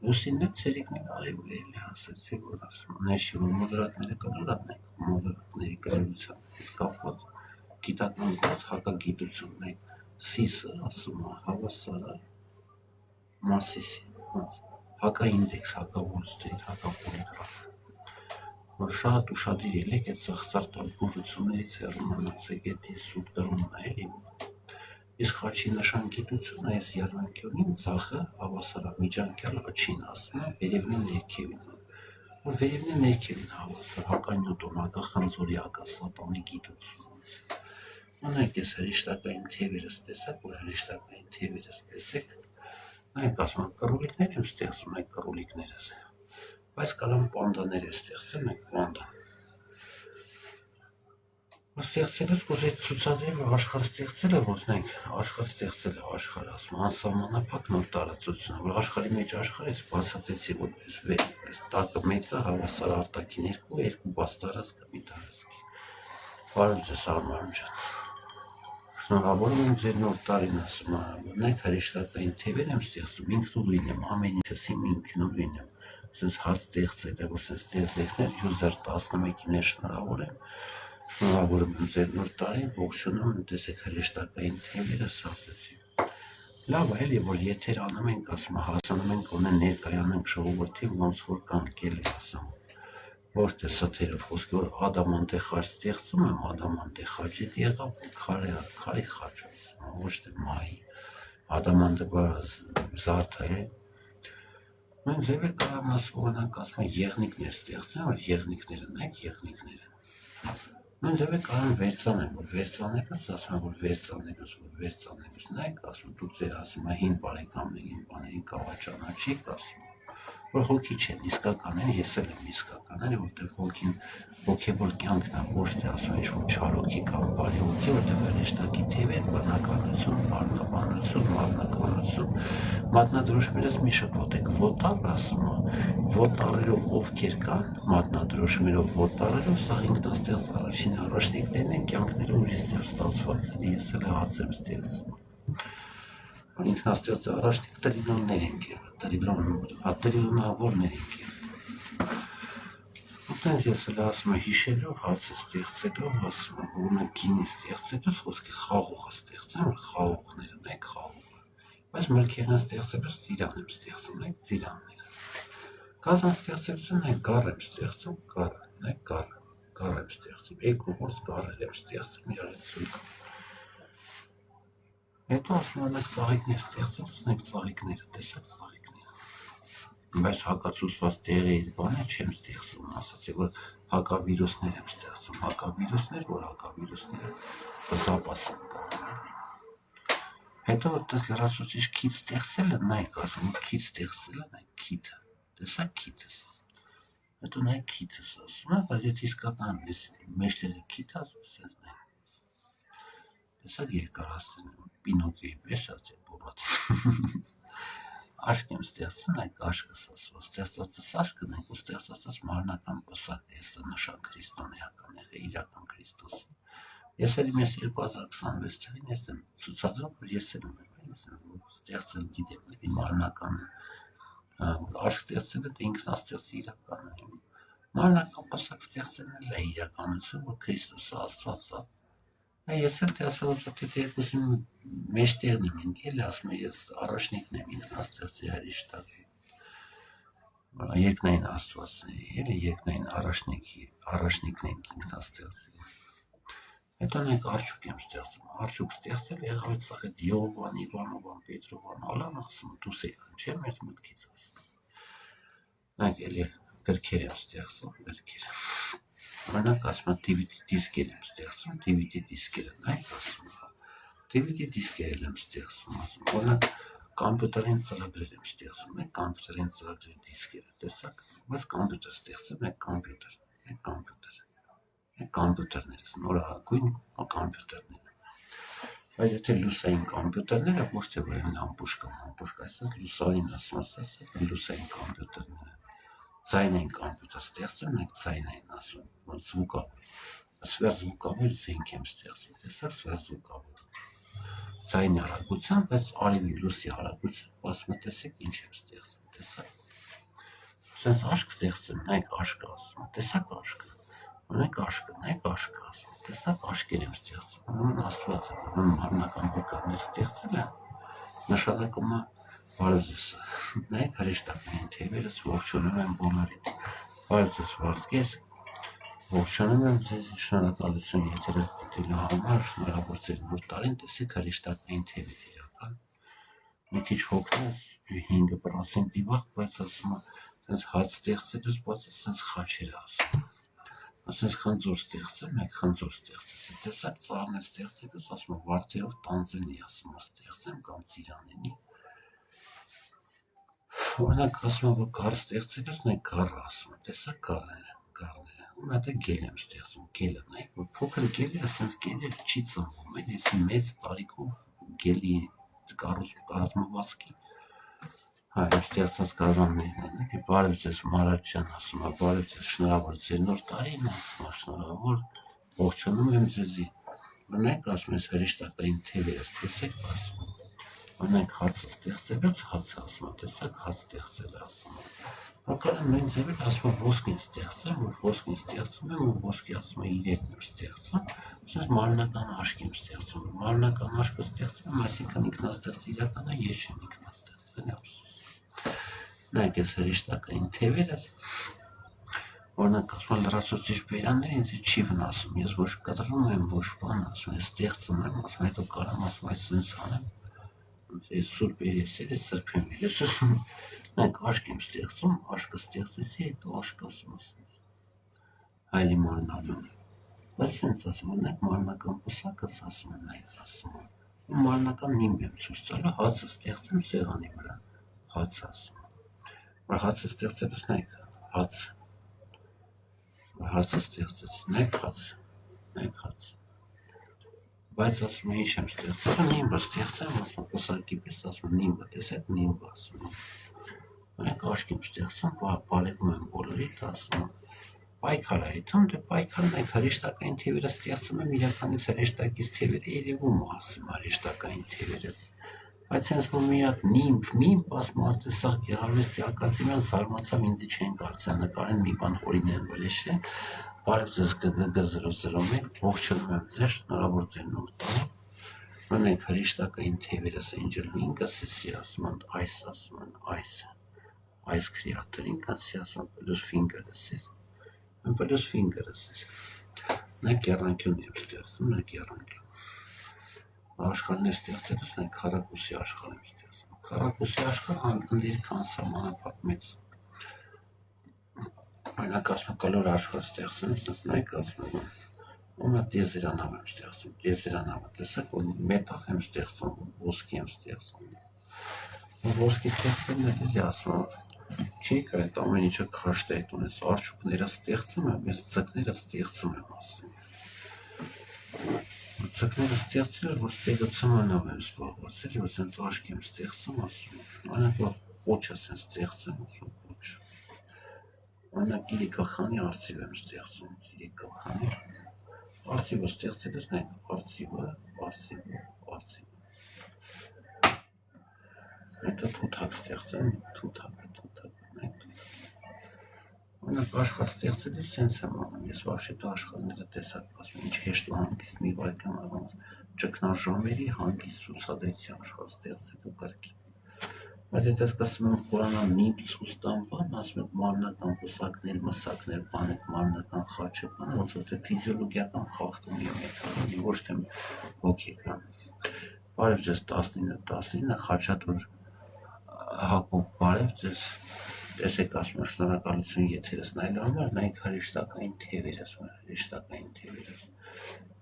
Speaker 1: լուսինն է ծերիկներ արև ու էլի ասեցի, որ ասում, նեշի, որ մոդրատները կլոր անենք, մոդրատների կրելության կապված, գիտական գործ հակագիտություն, նայք, սիսը ասում, հավասարը, մասիսի, հակաինդեքս, հակավորստերի, հակապոլիգրաֆ, որ շատ ուշադիր ելեք այդ սաղցարտալ բուժություններից հեռումանացեք այդ ես սուտ կրումն է էլի, իսկ խաչի նշան գիտությունը այս երվանքյոնին ծախը հավասարա միջանկյալ աչին ասում է վերևնի ներքևին, որ վերևնի ներքևին հավասար հականյոտոն, հակախանձորի, հակասատանի գիտություն, ունեք ես հրեշտակային թևերս տեսակ, որ հրեշտակային թևերս տեսեք, նայք ասում կռոլիկներ եմ ստեղծում, այդ կռոլիկներս, բայց կալամ պանդաներ է ստեղծել, մեկ պանդա, ստեղծելուց կուզեի ցուցադրեմ աշխարհ ստեղծելը, որ նայեք, աշխարհ ստեղծելը, աշխարհ ասում, անսահմանափակ նոր տարածությունը, որ աշխարհի մեջ աշխարհից բացատրեցի որպես այս տակը մեկը հավասար արտաքին երկու բաց տարածք մի տարածքի։ Բարև ձեզ Արման ջան։ Շնորհավորում եմ ձեր նոր տարին ասում, նայեք հրեշտակային թևեր եմ ստեղծում, ինքնուրույն եմ, ամեն ինչս իմ ինքնուրույն եմ, ասես հաց ստեղծել է, որ ասես ստեղծելներ 2011-ին շնորհավոր եմ։ Շնորհավորում եմ ձեր նոր տարին, ողջունում եմ, տեսեք հրեշտակային թևերս ասեցի։ Լավ է, էլի, որ եթեր անում ենք, ասում, հասանում ենք, ունեն ներկայանենք ժողովրդին, ոնց որ կանգել է, ասում։ Ոչ թե սթերով խոսքը, որ ադամանտե խաչ ստեղծում եմ, ադամանտե խաչի եղավ քարի խաչ, ոչ թե մահի, ադամանտը զարդը է։ Մեն ձև է կարամ ասում, օրինակ ասում են եղնիկներ ստեղծեմ, որ եղնիկները, նայք եղնիկները։ Մեն ձև է կարամ վերցանեմ, որ վերցանելուց, ասում են, որ վերցանելուց, նայք ասում, դուք ձեր ասում են հին բարեկամներին, բաներին կավաճանաչիք, ասում, որ հոգի չեն, իսկական են, ես էլ եմ իսկական են, որտեղ հոգին հոգևոր կյանքն է, ոչ թե ասում ինչ-որ չար հոգի կամ բարի հոգի, որտեղ հրեշտակի թևեր, բնականություն, մարմնաբանություն, մարմնականություն, մատնադրոշմերս մի շփոթեք, ոտար ասում է, ոտարերով ովքեր կան, մատնադրոշմերով ոտարերով, սա ինքնաստեղծ առաջին առաջնիկներն են, կյանքները ուրիշ ձև ստացված են, ես էլ հաց եմ ստեղծում։ Ինքնաստեղծ առաջնիկ տրիլոններ ենք եղել, տրիլոնավորներ ենք եղել։ Ուտենց ես էլ ասում եմ հիշելով, հացը ստեղծելով, ասում եմ, որնա գինի ստեղծելով, խոսքի խաղողը ստեղծեմ, խաղողները, նայք խաղողը։ Բայց մրգեղն ստեղծելուց ծիրան եմ ստեղծում, նայք ծիրանները։ Գազան ստեղծելուց նայք գար եմ ստեղծում, նայք գար եմ ստեղծում, էկոֆորս գարեր եմ ստեղծում, իրար հետ սույքով։ Հետո ասում եմ, նայք ծաղիկներ ստեղծելուց, նայք ծաղիկները, տեսակ ծաղիկները։ Բայց հակացուցված տեղի բանը չեմ ստեղծում, ասացի, որ հակավիրուսներ եմ ստեղծում, հակավիրուսներ, որ հակավիրուսները զապաս են կանում, Հետո որտես լրացուցիչ քիթ ստեղծել է, նայք ասում, քիթ ստեղծել է, նայք քիթը, տեսակ քիթս, հետո նայք քիթս ասում է, բայց եթե իսկական մեջտեղը քիթ ասում, սենց նայք, տեսակ երկարացնում, Պինոկիոյի պես ասել բուրատ, աշկ եմ ստեղծում, նայք աշկս ասում, ստեղծածս աշկը նայք ու ստեղծածս մարմնական պսակ է, եստը նշան քրիստոնեական եղե, իրական Քրիստոս։ Ես էլ ես 2026 թվին ես եմ ցուցադրում, որ ես էլ եմ ստեղծել գիտեմ մարմնական աշկ ստեղծելը դա ինքնաստեղծ իրական է։ Մարմնական պսակ ստեղծելն է իրականություն, որ Քրիստոսը Աստված է։ Ես էլ դասավորել երկուսին մեջտեղն եմ ընկել, ասում եմ ես առաջնիկն եմ ինքնաստեղծի հրեշտակի։ Երկնային Աստվածների, էլի երկնային առաջնիկն ենք ինքնաստեղծի։ Հետո մենք արջուկ եմ ստեղծում, արջուկ ստեղծել եղավ այդ սաղ այդ Յովան, Իվանովան, Պետրովան, Ալան ասում, դուս եկան, չեմ այդ մտքից ասում։ Մենք էլի գրքեր եմ ստեղծում, գրքեր։ Օրինակ ասում եմ DVD դիսկեր եմ ստեղծում, DVD դիսկերը, նայք ասում եմ, DVD դիսկեր եմ ստեղծում, ասում, օրինակ կամպյուտերային ծրագրեր եմ ստեղծում, մեկ կամպյուտերային ծրագրերի դիսկերը, տեսակ, բայց կամպյուտեր ստեղծեմ, մեկ կամպյուտերներս, նորագույն կամպյուտերները, բայց եթե լուսային կամպյուտերները, ոչ թե որ են լամպուշկա, այսպես լուսային ասում, լուսային կամպյուտերները, ձայնային կամպյուտեր ստեղծեմ, մեկ ձայնային ասում, զվուկավոր, սվերզվուկավոր զենք եմ ստեղծում, տեսակ սվերզվուկավոր, ձայնի արագության, բայց արևի լուսի արագության, ասում տեսեք ինչ եմ ստեղծում, տեսակ, սենց աշկ ստեղծեմ, նայք աշկը ասում, տեսակ աշկը, նայք աշկը ասում, տեսակ աշկեր եմ ստեղծում, ուրեմն Աստված է, ուրեմն մարմնական օրգաններ ստեղծել է, նշանակում է բարև ձեզ, նայք հրեշտակային թևերս ողջունում եմ բոլորին, բարև ձեզ Վարդգես, ողջունում եմ ձեզ շնորհակալություն եթերս դիտելու համար, շնորհավոր ձեր նոր տարին, տեսեք հրեշտակային թևեր իրական, մի քիչ հոգնես 5% վաղ, բայց ասում է, սենց հաց ստեղծելուց բաց սենց խաչեր ասում, ասենց խնձոր ստեղծել, մեկ խնձոր ստեղծել, տեսակ ծառն է ստեղծելուց, ասում է վարդերով տանձենի ասում է ստեղծեմ կամ ծիրանենի, օրինակ ասում է, որ գար ստեղծելուց, նայք գառը ասում է, տեսակ գառները, ու նա դա գել եմ ստեղծում, գելը, նայք, որ փոքր գելերը, սենց գելերը չի ծնվում, են, եսի մեծ տարիքով գելի կազմվածքի, հայ, ստեղծած գազաններն են, բարև ձեզ Մարատ ջան ասում է, բարև ձեզ շնորհավոր ձեր նոր տարին ասում է, շնորհավոր, ողջունում եմ ձեզի, նայք ասում ես հրեշտակային թևերս, տեսեք ասում, նայք հացը ստեղծելուց հացը ասում է, տեսակ հաց ստեղծել ասում է, հակարան նույն ձևել ասում է ոսկին ստեղծեմ, որ ոսկին ստեղծում եմ, ու ոսկի ասում է իրերն եմ ստեղծում, ասես մարմնական աշկ եմ ստեղծում, մարմնական աշկը ստեղծում եմ, այսինքն ինքնաստեղծ իրական է, ես չեմ ինքնաստեղծել ափսոս, նայք ես հրեշտակային թևերս, օրինակ ասում է լրացուցիչ բերանները ինձ չի վնասում, ես ոչ կտրում եմ, ոչ բան ասում, ես ստեղծում եմ, ասում հետո կարամ ասում այս սենց անեմ, ես սուրբ երեսել ես սրբեմ երեսս, նայք աշկ եմ ստեղծում, աշկը ստեղծեցի, հետո աշկ ասում հայլի մարմնանում, բայց սենց ասում, նայք մարմնական պսակս ասում, նայք ասում, մարմնական նիմբ եմ ցույց տալու, հացը ստեղծեմ սեղանի վրա, հաց ասում, որ հացը ստեղծելուց նայք հացը ստեղծեց, նայք հաց, բայց ասում է ինչ եմ ստեղծել, նիմբը ստեղծեմ, ասում պսակի պես, ասում նիմբը, տեսեք նիմբը ասում, նայք աշկ եմ ստեղծում, բարևում եմ բոլորիդ, ասում, պայքար այդում, դե պայքար նայք հրեշտակային թևերը ստեղծում եմ, իրականից հրեշտակից թևերը երևում ասում հրեշտակային թևերս, բայց հենց որ միակ նիմբ, ասում արդեն սաղ գեղարվեստի ակադեմիան զարմացավ ինձի չեն կարծել նկարեն մի բան հորինեն վրեշը, բարև ձեզ GG001, ողջունում եմ ձեզ, շնորհավոր ձեր նոր տարին, ունենք հրեշտակային թևերս Angel Wings, էսի ասում են այս ասում են այս քրեատորին կասի ասում են plus fingers, նայք եռանկյուն եմ ստեղծում, նայք եռանկյուն, աշխարհն է ստեղծելուց, նայք քառակուսի աշխարհ եմ ստեղծում, քառակուսի աշխարհ ընդիրք անսահմանափակ մեծ, օրինակ ասում կլոր աշխարհ ստեղծում, նայք ասում եմ, Ում դիեզերանավ եմ ստեղծում, դիեզերանավը տեսակ, որ մետաղ եմ ստեղծում, ոսկի եմ ստեղծում։ Ոսկի ստեղծումն էլ ասում որ չի կար այդ ամեն ինչը քաշտետ ունես, արջուկները ստեղծում եմ, ես ձկները ստեղծում եմ ասում։ Ձկները ստեղծել, որ ստեղծմանով եմ զբաղված, էլի որ սենց աշկ եմ ստեղծում ասում։ Անակ որ ոչս են ստեղծում, ասում ոչ։ Անակ իրի գլխանի արծիվ եմ ստեղծում, իրի գլխանի արծիվը ստեղծել ես նայ, արծիվը։ Հետո թութակ ստեղծեմ, թութակը, նայք թութակ։ Անակ աշխատ ստեղծել ես սենց եմ անում, ես վաշետը աշխարները տեսակ ասում, ինչ հեշտ ու հանգիստ մի վայկան առանց ճգնաժամերի հանգիստ ցուցադրեցի աշխարհ ստեղծել ու կրկին։ Բայց եթե սկսում եմ խորանալ նիպ ցուստան բան, ասում եմ մարմնական պսակներ, մսակներ, բաներ, մարմնական խաչը, բանը, ոնց որ թե ֆիզիոլոգիական խախտում եմ եկել, ոչ թե հոգեկան։ Բարև ձեզ 19 Խաչատուր Հակոբ, բարև ձեզ, տեսեք ասում եմ շնորհակալություն եթերս նայելու համար, նայեք հրեշտակային թևերս,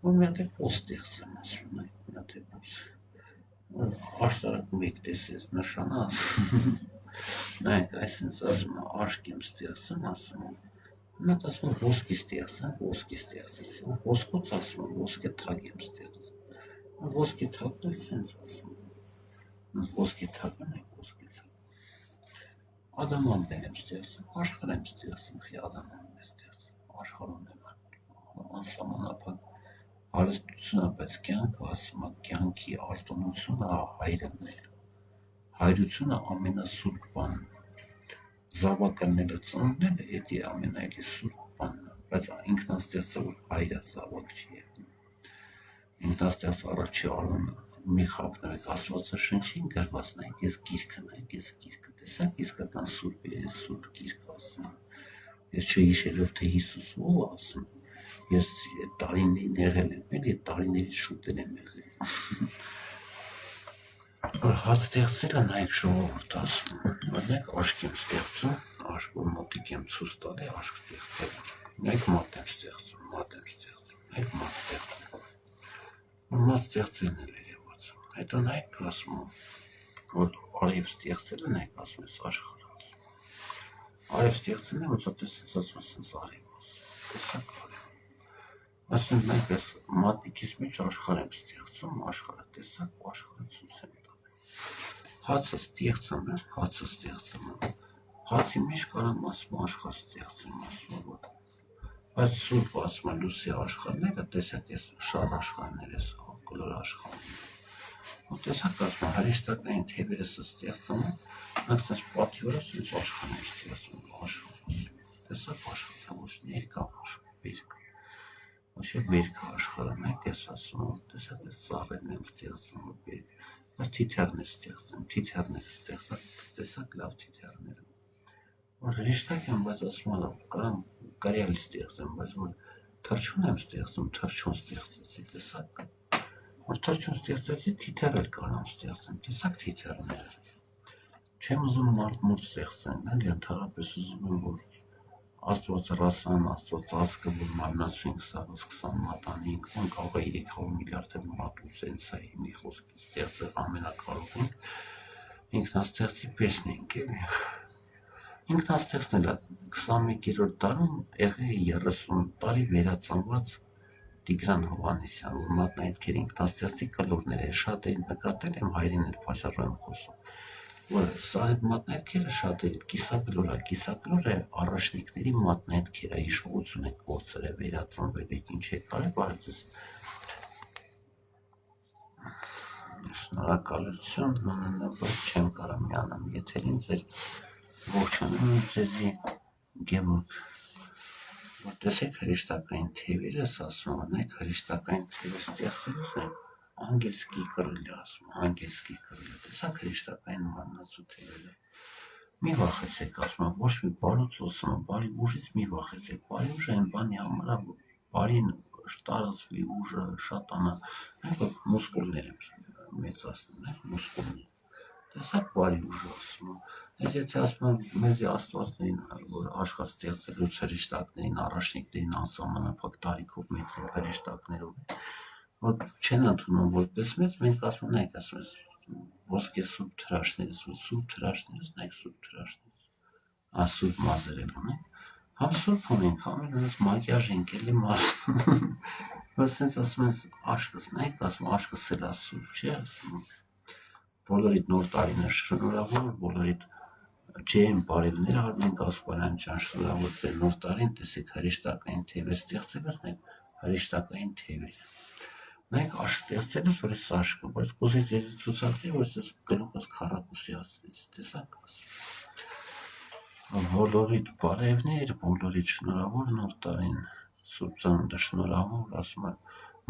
Speaker 1: որ մի հատ պոст ստեղծեմ ասում, նայեք մի հատ պոst, աշտարակում եք տեսես նշանը ասում, նայեք այսինց ասում աշկ եմ ստեղծում ասում, մի հատ ասում ոսկի ստեղծեմ, ոսկոց ասում ոսկե թագ եմ ստեղծում, ոսկի թագն էլ սենց ասում, ոսկի թագն է ոսկի թագ, ադամանտ եմ ստեղծում, աշխարհ եմ ստեղծում, խի ադամանտ է ստեղծում, աշխարհում եմ անսահմանափակ հարստությունը, բայց կյանքը ասում է, կյանքի արտոնությունը հայրն է, հայրությունը ամենասուրբ բանն է, զավակները ծնունդները էդի ամենայելի սուրբ բանն է, բայց ինքնաստեղծը որ հայրը զավակ չի եղնում, ինքնաստեղծը առաջի արոնը, մի խապնեք Աստվածաշնչին գրված նայեք, ես գիրքը, տեսակ իսկական սուրբ գիրք ասում, ես չհիշելով թե Հիսուս ով ասում, ես տարիներին եղել եմ, էլի տարիներից շուտ եմ եղել, հաց ստեղծելը նայեք ժողովուրդ ասում, նայեք աշկ եմ ստեղծում, աշկ որ մոտիկ եմ ցույց տալի աշկ ստեղծել, նայեք մատ եմ ստեղծում, նայեք մատ ստեղծում, մատ ստեղծելն էլ երևացում, հետո նայեք ասում, որ արև ստեղծելը նայեք ասում ես աշխարհ ասում, արև ստեղծելն է ոնց որ տեսած ասում ես արև ասում, տեսակ արև, ասում նայեք ես մատիկիս մեջ աշխարհ եմ ստեղծում, աշխարհը տեսակ ու աշխարհը ցույց եմ հացը ստեղծում եմ, հացի մեջ կարամ ասում աշխարհ ստեղծում ասում, բայց սուրբ ասում է լուսի աշխարհները, տեսակ ես շար աշխարհներ ես, կոլոր աշխարհներ, ու տեսակ ասում է հրեշտակային թևերս ստեղծում եմ, նաքսած պատի վրա սույց աշխարհ եմ ստեղծում, տեսակ աշխարհը, ոչ ներկա աշխարհ, ոչ վերքա աշխարհը, նայք ես ասում, տեսակ ես ծառերն եմ ստեղծում, բայց թիթեռներ ստեղծեմ, տեսակ լավ թիթեռները, որ հրեշտակ եմ, բայց ասում եմ, կարելի ստեղծեմ, բայց որ թռչուն եմ ստեղծում, թռչուն ստեղծեցի, տեսակ, որ թռչուն ստեղծեցի, թիթեռ էլ կարամ ստեղծեմ, տեսակ թիթեռները, չեմ ուզում մարդ ստեղծեմ, էլի ընդհանրապես ուզում եմ, որ Աստված ռասան, Աստված ազգը, որ մարմնացուենք սաղս 20 մատանինք, մենք աղա 300 միլիարդ էլ մատու սենցա մի խոսքի ստեղծել ամենակարող ենք, ինքնաստեղծի պեսն ենք էլի, ինքնաստեղծն էլ 21-րդ դարում եղե 30 տարի վերածնված Տիգրան Հովհաննիսյան, որ մատնահետքեր ինքնաստեղծի կլորներ է, շատ էլ նկատել եմ հայրին էլ պաշարով եմ խոսում, որ սա այդ մատնահետքերը շատ էլ կիսակլոր է առաջնիկների մատնահետքերը, հիշողություն է կործել է, վերածնվել եք ինչ է կարել, բարև ձեզ, շնորհակալություն, բայց չեմ կարա միանամ եթերին ձեր ողջանում ձեզի Գևորգ, որ տեսեք հրեշտակային թևերս ասում, նայեք հրեշտակային թևեր ստեղծելուց է անգելսկի կռիլը ասում, անգելսկի կռիլը, տեսակ հրեշտակային մարմնացու թևերը, մի վախեցեք ասում, ոչ մի բարուց ասում, բարի ուժից մի վախեցեք, բարի ուժը այն բանի համար, բարին տարածվի ուժը շատանա, նայեք որ մուսկուլներ եմ մեծացնում, նայեք մուսկուլներ, տեսակ բարի ուժը ասում, Ես եթե ասում եմ մեզի աստվածներին, որ աշխարհ ստեղծելուց հրեշտակներին, առաջնիկներին անսահմանափակ տարիքով մեծ են հրեշտակներով, որ չեն ընդունում որպես մեծ, մենք ասում ենք, ասում ես ոսկե սուրբ թրաշներից, սուրբ թրաշներից, նայեք սուրբ թրաշներից, սուրբ մազերել ունենք, համ սուրբ ունենք, համ էլ մակիաժ ենք էլի մարդ, որ սենց ասում ես աշկս, նայեք ասում աշկս էլ սուրբ չէ, ասում բոլորիդ նոր տարին է շնորհավոր, բոլորիդ չեմ բարևներ Արմեն Գասպարյան ջան, շնորհավոր ձեր նոր տարին, տեսեք հրեշտակային թևեր ստեղծելուց, նայեք հրեշտակային թևեր։ Նայեք աշկ ստեղծելուց, որ ես աշկը, բայց կուզից ես ցուցակի, որ ես գլուխս քառակուսի ասվեց, տեսակ ասում։ Բոլորիդ բարևներ, բոլորիդ շնորհավոր նոր տարին, Սուրբ ծնունդը շնորհավոր, ասում եմ,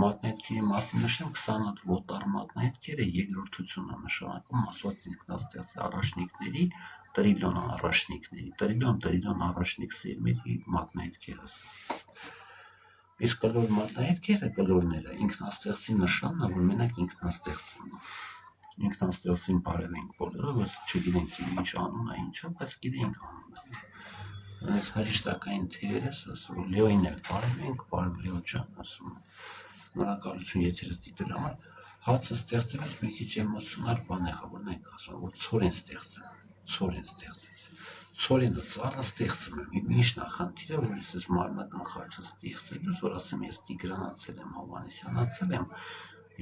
Speaker 1: մատնահետքերի մասին նշեմ 20 հատ վոտար մատնահետքերը երկրորդություն է նշանակում Աստված ինքնաստեղծ առաջնիկների տրիլիոն առաջնիկների, տրիլիոն առաջնիկ սերմերի մատնահետքերը։ Իսկ կլոր մատնահետքերը, կլորները ինքնաստեղծի նշանն է, որ մենակ ինքնաստեղծում է։ Ինքնաստեղծին բարև ենք բոլորը, որ չգիտենք ինչ անուն է, ինչա, բայց գիտենք անունը։ Այս հրեշտակային թերերս ասում, Լեոին էլ բարև ենք, բարև Լեո ջան, ասում եմ։ Շնորհակալություն եթերս դիտելու համար, հացը ստեղծելուց մի քիչ էմոցիոնալ բան եղավ, որ նայեք ասում, որ ցոր են ստեղծել, ցոր են ստեղծել։ Ցորենը ծառը ստեղծում եմ, ինչ նախնդիրը, որ ես մարմնական խաչը ստեղծելուց, որ ասեմ ես Տիգրանացել եմ, Հովհաննիսյանացել եմ,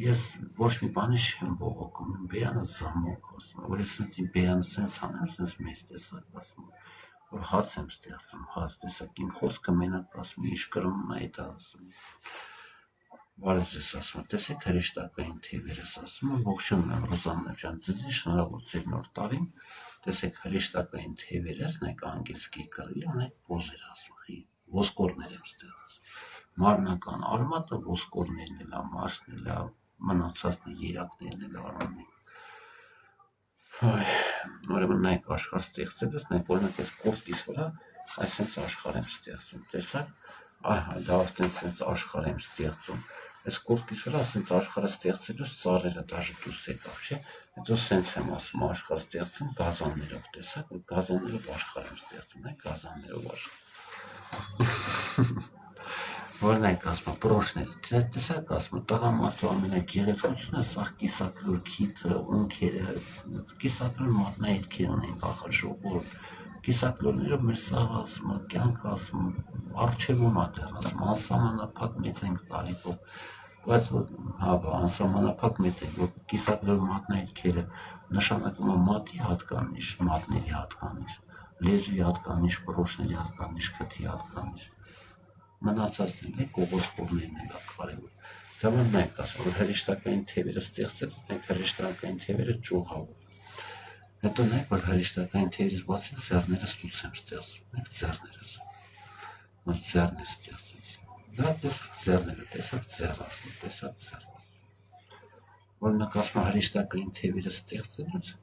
Speaker 1: ես ոչ մի բանի չեմ բողոքում, իմ բերանը զամոք ասում, որ ես ինձ բերանը սենց անեմ, սենց մեծ տեսակ ասում, որ հաց եմ ստեղծում, հաց տեսակ, իմ խոսքը մենակ ասում, ինչ կրոնն է դա ասում։ Բարև ձեզ ասում, տեսեք հրեշտակային թևերս ասում եմ, ողջունում եմ Ռոզաննա ջան, ձեզի շնորհավոր ձեր նոր տարին, տեսեք հրեշտակային թևերս, նայեք անգելսկի կռիլը, նայեք ոզեր ասում, ոսկորներ եմ ստեղծում, մարմնական արմատը ոսկորներն էլ, մաշն էլ, մնացածն երակներն էլ արմատն ուրեմն նայեք աշխարհ ստեղծելուց, նայեք օրինակ ես կուրտկիս վրա այսպես աշխարհ եմ ստեղծում, տեսակ, ահա լավ տենց աշխարհ եմ ստեղծում, այս կուրտկիս վրա այսպես աշխարհը ստեղծելուց ծառերը դաժե դուրս եկավ, չէ, հետո սենց եմ ասում աշխարհ ստեղծում գազաններով, տեսակ, գազաններով աշխարհ եմ ստեղծում, նայեք գազաններով աշխարհ որ նայեք ասում, պրոշներ, տեսակ ասում, տղամարդու ամենագեղեցկությունը սաղ կիսակլոր քիթը, ունքերը, կիսակլոր մատնահետքեր ունենք ախր ժողովուրդ, կիսակլորներով մեր սաղ ասում, կյանք ասում, առջևում դեռ ասում, անսահմանափակ մեծ ենք տարիքով, բայց անսահմանափակ մեծ ենք, որ կիսակլոր մատնահետքերը նշանակում է մատի հատկանիշ, մատների հատկանիշ, լեզվի հատկանիշ, պրոշների հատկանիշ, քթի հատկանիշ մնացածներն է, կողոսպորներն է կարևոր։ Դաման նայեք ասում, որ հրեշտակային թևերը ստեղծել, նայեք հրեշտակային թևերը ճյուղավոր։ Հետո նայեք, որ հրեշտակային թևերից բացի ձեռներս դուց եմ ստեղծում, նայեք ձեռներս, որ ձեռներ ստեղծեց։ Դա տեսակ ձեռները, տեսակ ձեռ ասում, տեսակ ձեռ ասում։ Օրինակ ասում հրեշտակային թևերը ստեղծելուց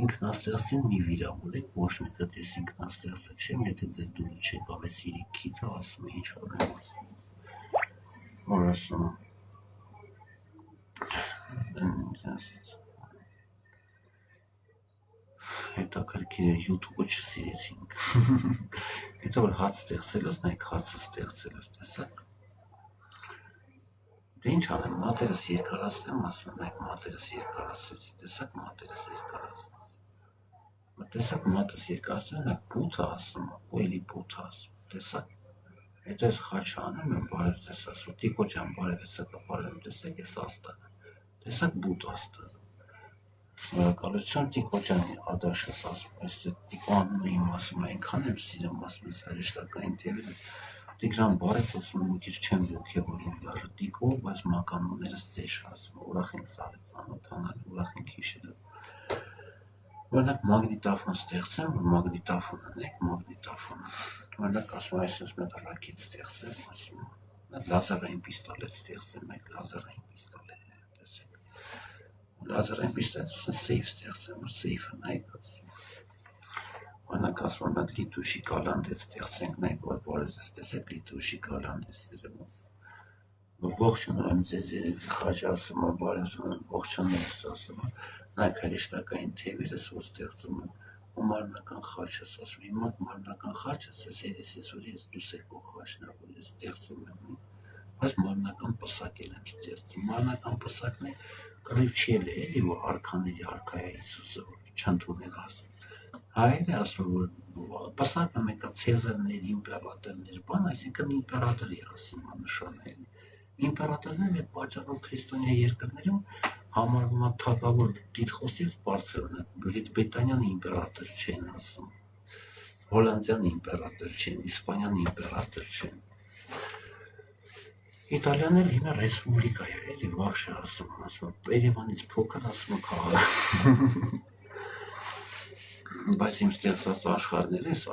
Speaker 1: ինքնաստեղծին մի վիրավորեք, ոչ մի կտես ինքնաստեղծը չեմ, եթե ձեր դուրը չեք ավես իրիք քիթը ասում է, ինչ որ եմ ասում, որ ասում հետաքրքիր է YouTube-ը չսիրեցինք, հետո որ հաց ստեղծելուց, նայք հացը ստեղծելուց, տեսակ, դե ինչ անեմ, մատերս երկարացնեմ, ասում նայք մատերս երկարացեցի, տեսակ մատերս երկարացնեց, տեսակ մատս երկարացնեմ, նայք բութը ասում, ու էլի բութը ասում, տեսակ, հետո ես խաչը անում եմ, բարև ձեզ ասում, տիկո ջան, բարև եսակա, բարև տեսակ ես աստակ, տեսակ բութ աստակ, շնորհակալություն տիկո ջանի ադաշես ասում, ես տիկո անունը իմ ասում, այնքան եմ սիրում ասում, ես հրեշտակային թևերը, Տիգրան բարեց ասում, մի քիչ չեմ ոգևորում դաժե տիկո, բայց մականուններս ձեզ ասում, ուրախ ենք սարեց անոթանալ, ուրախ ենք հիշելու։ Օրինակ մագնիտոֆոն ստեղծեմ, որ մագնիտոֆոնը, նայեք մագնիտոֆոնը, օրինակ ասում այսպես մեկ ռակետ ստեղծեմ, ասում, լազերային պիստոլետ ստեղծեմ, նայեք լազերային պիստոլետները, տեսեք, լազերային պիստոլետը սեյֆ ստեղծեմ, որ սեյֆը նայեք ասում, օրինակ ասում եմ լիտուշի կալանդեց ստեղծենք, նայեք որ բարև ձեզ տեսեք լիտուշի կալանդեցները, ողջունում եմ ձեզ խաչ ասում եմ, բարև ողջունում եմ ասում եմ, նայեք հրեշտակային թևերս որ ստեղծում եմ, ու մարմնական խաչս ասում եմ, իմ մարմնական խաչս ես երեսից որ ես դուս եկող խաչն է, որ ես ստեղծում եմ, բայց մարմնական պսակ եմ ստեղծում, մարմնական պսակն է կռիվ չի էլի, որ արքաների արքա է Հիսուսը, որ չընդունել ասում, հայերը ասում, որ պսակը մեկը Ցեզարներ, իմպերատորներ, բան, այսինքն իմպերատորի ասում նշանը էլի, իմպերատորներն այդ պատճառով քրիստոնյա երկրներում համարվում է թագավոր դիտխոսից բարձր, Բրիտանյան իմպերատոր չեն ասում, Հոլանդյան իմպերատոր չեն, Իսպանյան իմպերատոր չեն, Իտալիան էլ հիմա ռեսպուբլիկա է, էլի վաղ ասում, Երևանից փոքր ասում քաղաք, բայց իմ ստեղծած աշխարհներս,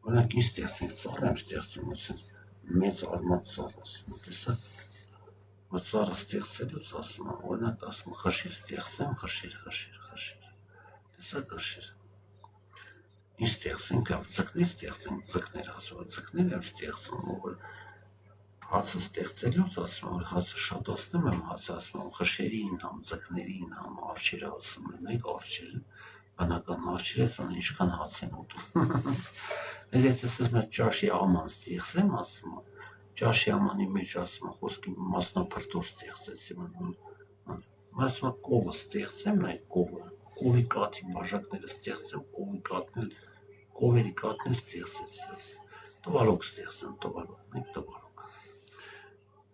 Speaker 1: օրինակ ինչ ստեղծենք, ծառ եմ ստեղծում, մեծ արմատ ծառ ասում, տեսակ, որ ծառը ստեղծելուց ասում եմ, օրինակ ասում խշիր ստեղծեմ, խշիր, տեսակ խշիր, ինչ ստեղծենք, լավ, ձկներ ստեղծենք, ձկներ ասում, ձկներ եմ ստեղծում, որ հացը ստեղծելուց ասում, որ հացը շատացնում եմ, հացը ասում եմ, խշերին համ, ձկներին համ, արջերը ասում եմ, մեկ արջերը, բնական արջերս, ինչքան հաց եմ ուտում, եթե ասում եմ, ճաշի աման ստեղծեմ, ասում եմ, ճաշի ամանի մեջ ասում եմ, խոսքի մասնափրտոր ստեղծեցի, ասում եմ, կովը ստեղծեմ, նայ կովը, կովի կաթի բաժակները ստեղծեմ, կովերի կաթներ ստեղծեցի, տվարոկ ստեղծեմ, մեկ տվարոկ,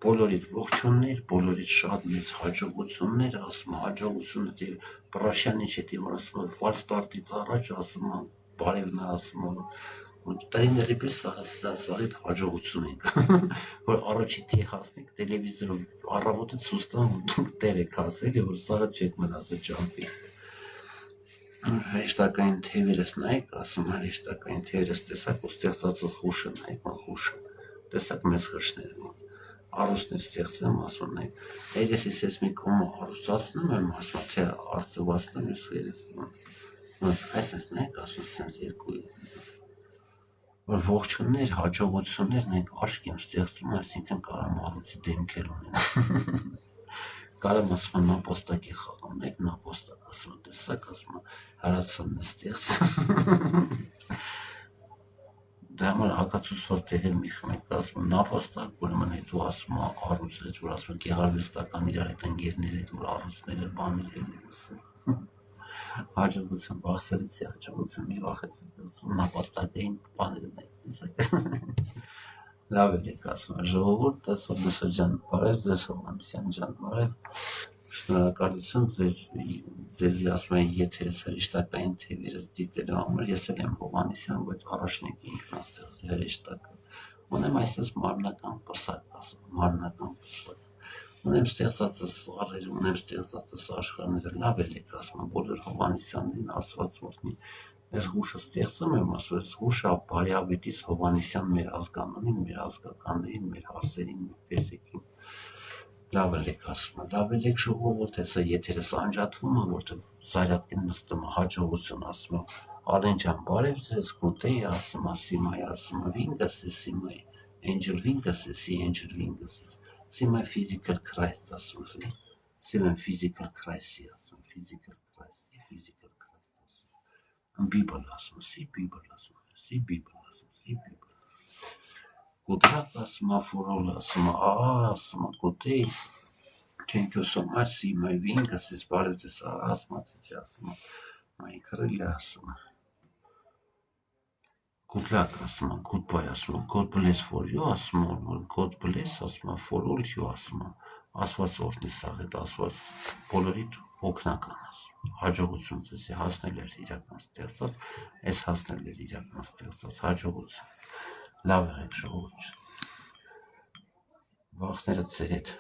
Speaker 1: բոլորիդ ողջուններ, բոլորիդ շատ մեծ հաջողություններ, ասում եմ, հաջողությունը Պրաշյանի չէ, որ ասում եմ, ֆալստարտից առաջ ասում եմ, բարևն ասում եմ, տարիների պես սաղիդ հաջողություն ենք, որ առաջի տեղ հասնենք, տելևիզորով առավոտը ցույց տան, տեղ եք հասել, որ սաղը չեք մնացել ճամփի։ Հրեշտակային թևերս նայեք, ասում հրեշտակային թևերս տեսակ ու ստեղծածը խուշը նայեք, խուշը, տեսակ մեծ խշները, արուսներ ստեղծեմ, ասում եք, երեսիս ես մի կոմը արուսացնում եմ, ասում թե արծվացնում ես այսպես նայեք, ասում սենց երկու որ ողջուններ, հաջողություններ, նայեք աշկ եմ ստեղծում, այսինքն կարամ առուցի դեմքեր ունենա, կարամ ասում եմ նապոստակ է խաղում, նայեք նապոստակ ասում, տեսակ ասում հարացանն է ստեղծում, դա համար հակացուցված տեղեր մի խմեք, ասում նապոստակ, ուրեմն հետո ասում առուց հետ, որ ասում գեղարվեստական իրար հետ ընկերներ հետ, որ առուցները բաներ են հաջողություն, բաղսերից է հաջողություն, մի վախեցում, նապաստակային բաները նայք, լավ էլ եք ասում, ժողովուրդ, Մուսո ջան, բարև, ձեզ Հովհաննիսյան ջան, բարև, շնորհակալություն ձեզի ասում են եթերս հրեշտակային թևերս դիտելու համար, ես էլ եմ Հովհաննիսյան, բայց առաջն եք ինքնաստեղծի հրեշտակը, ունեմ այսպես մարմնական պսակ ասում, մարմնական պսակ, ունեմ ստեղծածս սառեր, ունեմ ստեղծածս աշխարհները, լավ էլ եք ասում, բոլոր Հովհաննիսյաններին Աստված օրհնի, ես հուշը ստեղծում եմ, ասում ես հուշը բարյավետից Հովհաննիսյան մեր ազգանունին, մեր ազգականներին, մեր հարսերին, մեր փեսեքին, լավ էլ եք ասում, լավ էլ եք ժողովուրդ, հեսա եթերս անջատվում է, որտեղ Զայրատկին նստում է, հաջողություն ասում է, Արեն ջան, բարև ձեզ, Կուտեի ասում է, Սիմայի ասում է, Վինգս է Սիմայի, Angel Վինգս է, Angel Վինգս է, Սիմայ Physical Christ ասում, Սիմայ Physical Christ-ի ասում, Physical ասում, Bible ասում, Bible ասում, Bible ասում, Կուտրակ ասում, Ֆորոլ ասում, ասում, Կուտեի, Thank you so much, Սիմայ Վինգս է, բարև ձեզ ասում, ասում, Մայի քրելի ասում, Good ասում, goodbye ասում, God bless for you ասում, God bless ասում, for all you ասում, ասված օրհնի սաղ հետ, ասված բոլորիդ օգնական ասում, հաջողություն ձեզ հասնել էր իրական ստեղծած, այս հասնել էր իրական ստեղծած, հաջողություն, լավ եղեք ժողովուրդ, վախները ձեր հետ